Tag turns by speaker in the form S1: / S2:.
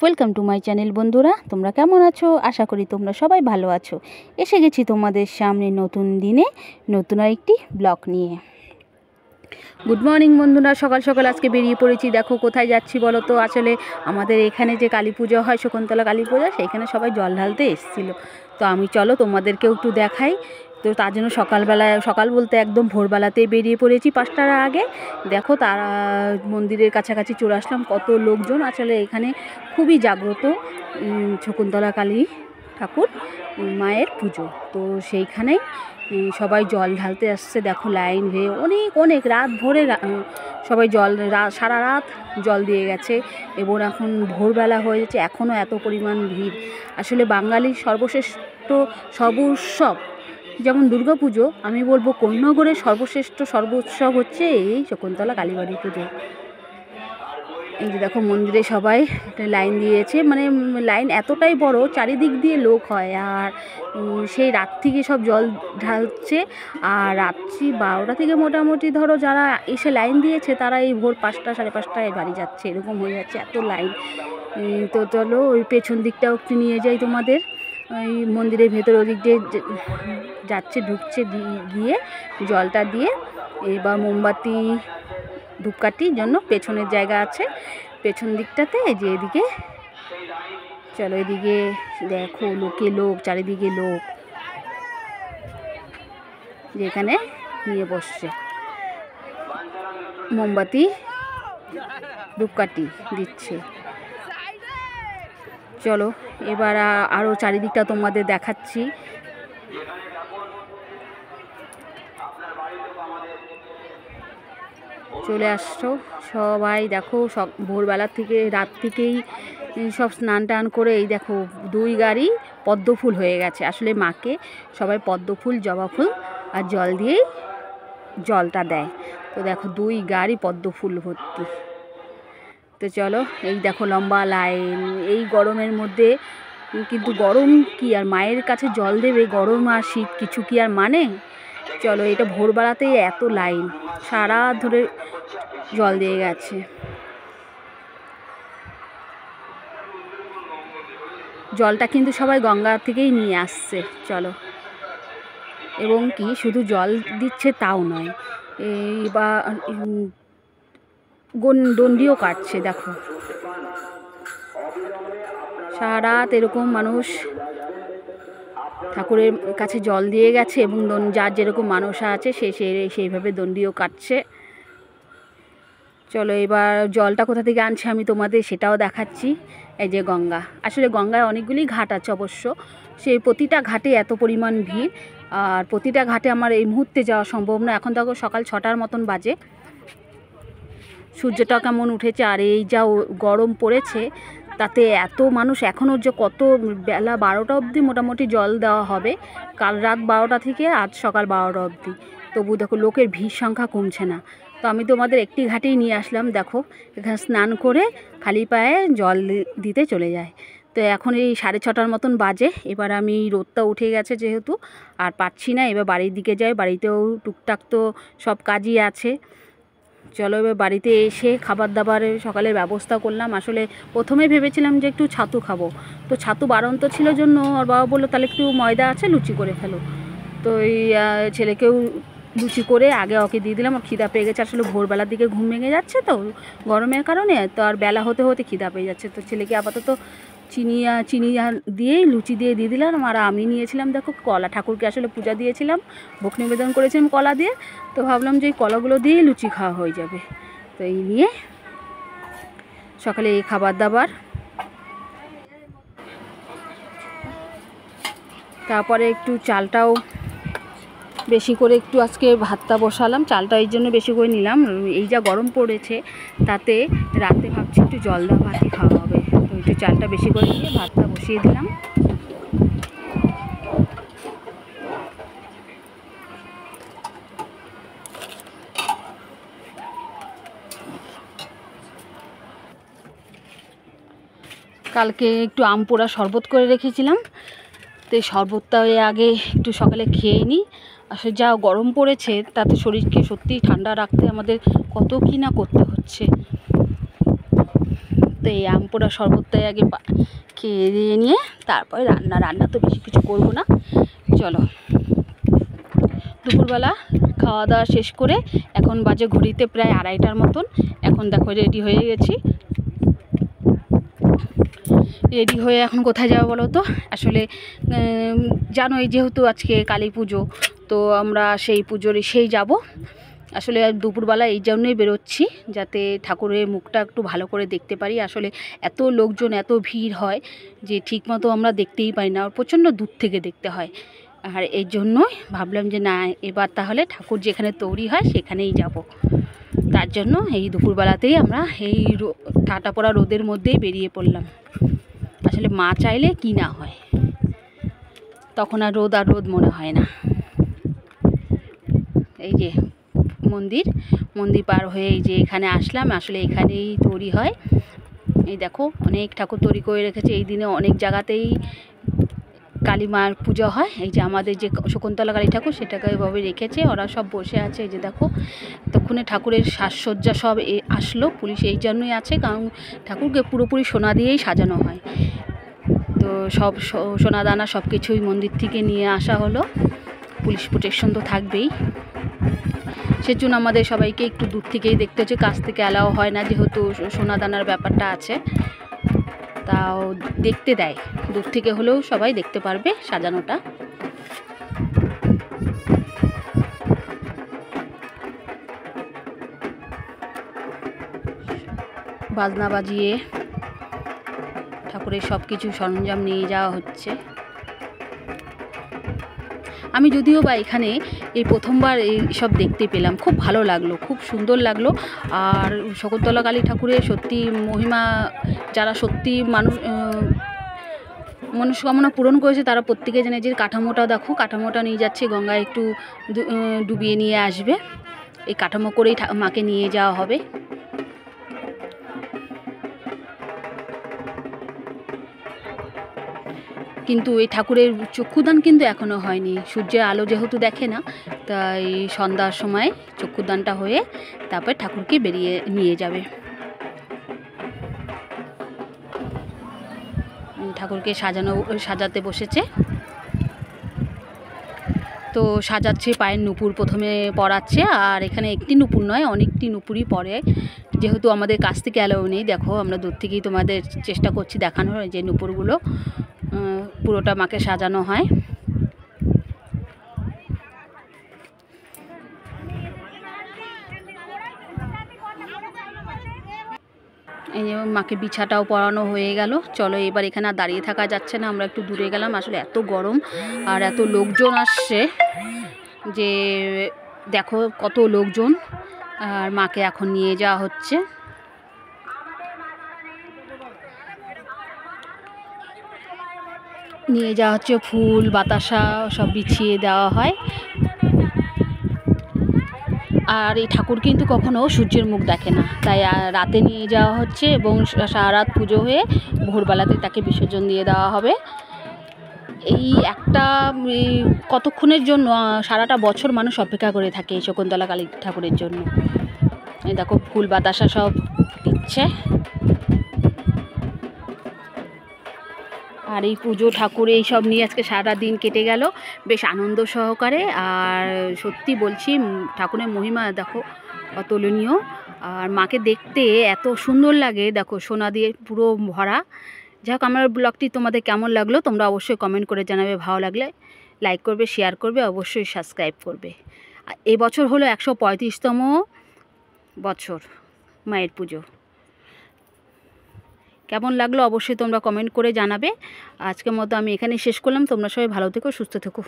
S1: Welcome to my channel. বন্ধুরা, তোমরা কেমন আছো? আশা করি তোমরা সবাই ভালো আছো। এসে গেছি তোমাদের সামনে নতুন দিনে নতুন একটি ব্লগ নিয়ে। গুড মর্নিং বন্ধুরা, সকাল সকাল আজকে বেরিয়ে পড়েছি। দেখো কোথায় যাচ্ছি বলো তো। আসলে আমাদের এখানে যে কালী পুজো হয়, শকুন্তলা কালী পূজা, সেইখানে সবাই জল ঢালতে এসেছিলো। তো আমি চলো তোমাদেরকেও একটু দেখাই। তো তার জন্য সকালবেলায়, সকাল বলতে একদম ভোরবেলাতেই বেরিয়ে পড়েছি 5টার আগে। দেখো তারা মন্দিরের কাছাকাছি চলে আসলাম। কত লোকজন! আসলে এখানে খুবই জাগ্রত শকুন্তলা কালী ঠাকুর মায়ের পুজো। তো সেইখানেই সবাই জল ঢালতে আসছে। দেখো লাইন হয়ে অনেক অনেক রাত ভরে সবাই সারা রাত জল দিয়ে গেছে এবং এখন ভোরবেলা হয়েছে, এখনও এত পরিমাণ ভিড়। আসলে বাঙালির সর্বশ্রেষ্ঠ সর্বোৎসব যেমন দুর্গাপুজো, আমি বলবো কোন্নগরের সর্বশ্রেষ্ঠ সর্বোৎসব হচ্ছে এই শকুন্তলা কালীবাড়ি পুজো। এই যে দেখো মন্দিরে সবাই একটা লাইন দিয়েছে, মানে লাইন এতটাই বড়, চারিদিক দিয়ে লোক হয়। আর সেই রাত থেকে সব জল ঢালছে। আর রাত্রি 12টা থেকে মোটামুটি ধরো যারা এসে লাইন দিয়েছে তারা এই ভোর 5টা সাড়ে 5টায় বাড়ি যাচ্ছে, এরকম হয়ে যাচ্ছে, এত লাইন। তো চলো ওই পেছন দিকটাও একটু নিয়ে যাই তোমাদের। ওই মন্দিরের ভেতর ওদিক দিয়ে যাচ্ছে, ঢুকছে, গিয়ে জলটা দিয়ে এবার মোমবাতি ধূপকাঠির জন্য পেছনের জায়গা আছে, পেছন দিকটাতে। যে এদিকে চলো, এদিকে দেখো লোক, চারিদিকে লোক যেখানে নিয়ে বসছে মোমবাতি ধূপকাঠি দিচ্ছে। চলো এবার আরও চারিদিকটা তোমাদের দেখাচ্ছি। চলে আসছো সবাই। দেখো সব ভোরবেলা থেকে রাত থেকেই সব স্নান টান করে এই দেখো 2 গাড়ি পদ্মফুল হয়ে গেছে। আসলে মাকে সবাই পদ্মফুল, জবা ফুল আর জল দিয়েই জলটা দেয়। তো দেখো 2 গাড়ি পদ্মফুল ভর্তি। তো চলো, এই দেখো লম্বা লাইন এই গরমের মধ্যে। কিন্তু গরম কি আর, মায়ের কাছে জল দেবে, গরম আর শীত কিছু কি আর মানে? চলো, এটা ভোরবেলাতেই এত লাইন, সারা ধরে জল দিয়ে গেছে। জলটা কিন্তু সবাই গঙ্গা থেকেই নিয়ে আসছে। চলো, এবং কি শুধু জল দিচ্ছে তাও নয়, এই বা দণ্ডিও কাটছে। দেখো সারা রাত এরকম মানুষ ঠাকুরের কাছে জল দিয়ে গেছে এবং যার যেরকম মানসা আছে সেইভাবে দণ্ডিও কাটছে। চলো এবার জলটা কোথা থেকে আনছে আমি তোমাদের সেটাও দেখাচ্ছি। এই যে গঙ্গা, আসলে গঙ্গায় অনেকগুলি ঘাট আছে অবশ্য, সেই প্রতিটা ঘাটে এত পরিমাণ ভিড়। আর প্রতিটা ঘাটে আমার এই মুহূর্তে যাওয়া সম্ভব না। এখন দেখো সকাল 6টার মতন বাজে, সূর্যটা কেমন উঠেছে, আর এই যা গরম পড়েছে তাতে এত মানুষ। এখনও যে কত বেলা 12টা অবধি মোটামুটি জল দেওয়া হবে, কাল রাত 12টা থেকে আজ সকাল 12টা অবধি। তবু দেখো লোকের ভিড় সংখ্যা কমছে না। তো আমি তোমাদের একটি ঘাটেই নিয়ে আসলাম। দেখো এখানে স্নান করে খালি পায়ে জল দিতে চলে যায়। তো এখন এই 6:30টার মতন বাজে। এবার আমি, রোদটা উঠে গেছে যেহেতু আর পাচ্ছি না, এবার বাড়ির দিকে যাই। বাড়িতেও টুকটাক তো সব কাজই আছে। চলো এবার বাড়িতে এসে খাবার দাবারের সকালের ব্যবস্থা করলাম। আসলে প্রথমে ভেবেছিলাম যে একটু ছাতু খাবো, তো ছাতু বাড়ন্ত ছিল জন্য ওর বাবা বললো তাহলে একটু ময়দা আছে লুচি করে ফেলো। তো এই ছেলেকেও লুচি করে আগে ওকে দিয়ে দিলাম। আর খিদা পেয়ে গেছে, আসলে ভোরবেলার দিকে ঘুম ভেঙে যাচ্ছে তো গরমের কারণে, তো আর বেলা হতে হতে খিদা পেয়ে যাচ্ছে। তো ছেলেকে আপাতত চিনি দিয়েই লুচি দিয়ে দিলাম। আর আমি নিয়েছিলাম দেখো কলা, ঠাকুরকে আসলে পূজা দিয়েছিলাম, ভোগ নিবেদন করেছিলাম কলা দিয়ে। তো ভাবলাম যে এই কলাগুলো দিয়েই লুচি খাওয়া হয়ে যাবে। তো এই নিয়ে সকালে এই খাবার দাবার। তারপরে একটু চালটাও বেশি করে একটু আজকে ভাতটা বসালাম, চালটা এই জন্য বেশি করে নিলাম। এই যা গরম পড়েছে তাতে রাতে ভাবছি একটু জল দেওয়া ভাতই খাওয়া হবে। তো একটু চালটা বেশি করে নিয়ে ভাতটা বসিয়ে দিলাম। কালকে একটু আম পোড়া শরবত করে রেখেছিলাম, তো এই শরবতটা আগে একটু সকালে খেয়ে নিই। আসলে যা গরম পড়েছে তাতে শরীরকে সত্যিই ঠান্ডা রাখতে আমাদের কত কী না করতে হচ্ছে। তো এই আম পোড়া শরবতটাই আগে খেয়ে দিয়ে নিয়ে তারপরে রান্না তো বেশি কিছু করবো না। চলো, দুপুরবেলা খাওয়া দাওয়া শেষ করে এখন বাজে ঘড়িতে প্রায় 2:30টার মতন। এখন দেখো রেডি হয়ে গেছি। রেডি হয়ে এখন কোথায় যাবো বলো তো? আসলে জানোই যেহেতু আজকে কালী পুজো, তো আমরা সেই পুজোরই যাব। আসলে দুপুরবেলা এই জন্যই বেরোচ্ছি, যাতে ঠাকুরের মুখটা একটু ভালো করে দেখতে পারি। আসলে এত লোকজন, এত ভিড় হয় যে ঠিকমতো আমরা দেখতেই পাই না, প্রচণ্ড দূর থেকে দেখতে হয়। আর এই জন্যই ভাবলাম যে না, এবার তাহলে ঠাকুর যেখানে তৈরি হয় সেখানেই যাব। তার জন্য এই দুপুরবেলাতেই আমরা এই ঠাটা পড়া রোদের মধ্যেই বেরিয়ে পড়লাম। আসলে মা চাইলে কি না হয়, তখন আর রোদ মনে হয় না। এই যে মন্দির পার হয়ে এই যে এখানে আসলাম। আসলে এখানেই তৈরি হয়। এই দেখো অনেক ঠাকুর তৈরি করে রেখেছে। এই দিনে অনেক জায়গাতেই কালী মার পুজো হয়। এই যে আমাদের যে শকুন্তলা কালী ঠাকুর, সেটাকে এভাবে রেখেছে, ওরা সব বসে আছে। এই যে দেখো তখনই ঠাকুরের সাজসজ্জা সব আসলো। পুলিশ এই জন্যই আছে, কারণ ঠাকুরকে পুরোপুরি সোনা দিয়েই সাজানো হয়। তো সব সোনা দানা সব কিছুই মন্দির থেকে নিয়ে আসা হলো। পুলিশ প্রোটেকশন তো থাকবেই, সেজন্য আমাদের সবাইকে একটু দূর থেকেই দেখতে হচ্ছে, কাছ থেকে অ্যালাও হয় না, যেহেতু সোনা দানার ব্যাপারটা আছে। তাও দেখতে দেয়, দূর থেকে হলেও সবাই দেখতে পারবে সাজানোটা। বাজনা বাজিয়ে ঠাকুরের সব কিছু সরঞ্জাম নিয়ে যাওয়া হচ্ছে। আমি যদিও বা এখানে এই প্রথমবার এই সব দেখতে পেলাম, খুব ভালো লাগলো, খুব সুন্দর লাগলো। আর শকুন্তলা কালী ঠাকুরের সত্যি মহিমা, যারা সত্যি মনস্কামনা পূরণ করেছে তারা প্রত্যেকে জানে। যে কাঠামোটা দেখো, কাঠামোটা নিয়ে যাচ্ছে গঙ্গায়, একটু ডুবিয়ে নিয়ে আসবে। এই কাঠামো করেই মাকে নিয়ে যাওয়া হবে। কিন্তু এই ঠাকুরের চক্ষুদান কিন্তু এখনও হয়নি। সূর্যের আলো যেহেতু দেখে না, তাই সন্ধ্যার সময় চক্ষুদানটা হয়ে তারপর ঠাকুরকে বেরিয়ে নিয়ে যাবে। ঠাকুরকে সাজাতে বসেছে। তো সাজাচ্ছে, পায়ের নুপুর প্রথমে পরাচ্ছে। আর এখানে একটি নুপুর নয়, অনেকটি নুপুরই পরে, যেহেতু আমাদের কাছ থেকে অ্যালাউ নেই। দেখো আমরা দূর থেকেই তোমাদের চেষ্টা করছি দেখানোর, যে নুপুরগুলো পুরোটা মাকে সাজানো হয়। এই যে মাকে বিছাটাও পরানো হয়ে গেল। চলো এবার এখানে আর দাঁড়িয়ে থাকা যাচ্ছে না, আমরা একটু দূরে গেলাম। আসলে এত গরম আর এত লোকজন আসছে যে দেখো কত লোকজন। আর মাকে এখন নিয়ে যাওয়া হচ্ছে। ফুল বাতাসা সব বিছিয়ে দেওয়া হয়। আর এই ঠাকুর কিন্তু কখনো সূর্যের মুখ দেখে না, তাই রাতে নিয়ে যাওয়া হচ্ছে এবং সারা রাত পুজো হয়ে ভোরবেলাতে তাকে বিসর্জন দিয়ে দেওয়া হবে। এই একটা কতক্ষণের জন্য সারাটা বছর মানুষ অপেক্ষা করে থাকে এই শকুন্তলা কালী ঠাকুরের জন্য। এই দেখো ফুল বাতাসা সব দিচ্ছে। আর এই পুজো ঠাকুর এই সব নিয়ে আজকে সারা দিন কেটে গেল বেশ আনন্দ সহকারে। আর সত্যি বলছি, ঠাকুরের মহিমা দেখো অতুলনীয়। আর মাকে দেখতে এত সুন্দর লাগে, দেখো সোনা দিয়ে পুরো ভরা। যাই হোক, আমার ব্লগটি তোমাদের কেমন লাগলো তোমরা অবশ্যই কমেন্ট করে জানাবে। ভালো লাগলে লাইক করবে, শেয়ার করবে, অবশ্যই সাবস্ক্রাইব করবে। এবছর হলো 135তম বছর মায়ের পুজো। কেমন লাগলো অবশ্যই তোমরা কমেন্ট করে জানাবে। আজকের মতো আমি এখানে শেষ করলাম। তোমরা সবাই ভালো থেকো, সুস্থ থেকো।